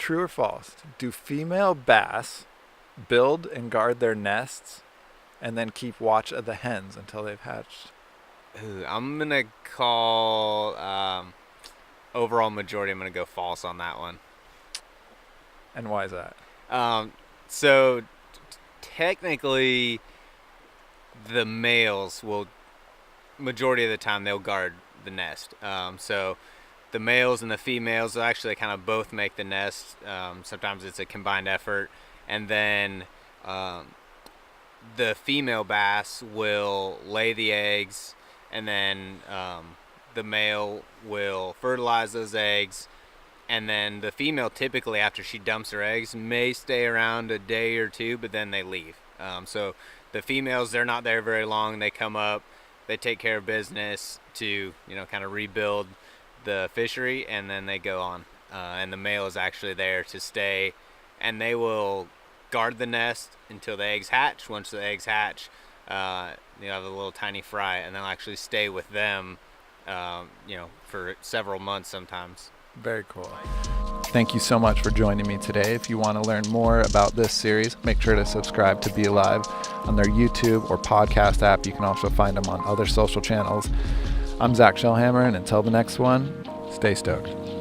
true or false? Do female bass build and guard their nests and then keep watch of the hens until they've hatched? Ooh, I'm going to call overall majority. I'm going to go false on that one. And why is that? So technically the males will, majority of the time, they'll guard the nest. So the males and the females will actually kind of both make the nest. Sometimes it's a combined effort. And then the female bass will lay the eggs, and then the male will fertilize those eggs. And then the female, typically after she dumps her eggs, may stay around a day or two, but then they leave. So the females, they're not there very long. They come up, they take care of business to, kind of rebuild the fishery, and then they go on. And the male is actually there to stay, and they will guard the nest until the eggs hatch. Once the eggs hatch, you have a little tiny fry, and they'll actually stay with them, for several months sometimes. Very cool. Thank you so much for joining me today. If you want to learn more about this series, make sure to subscribe to Be Alive on their YouTube or podcast app. You can also find them on other social channels. I'm Zak Shelhamer, and until the next one, stay stoked.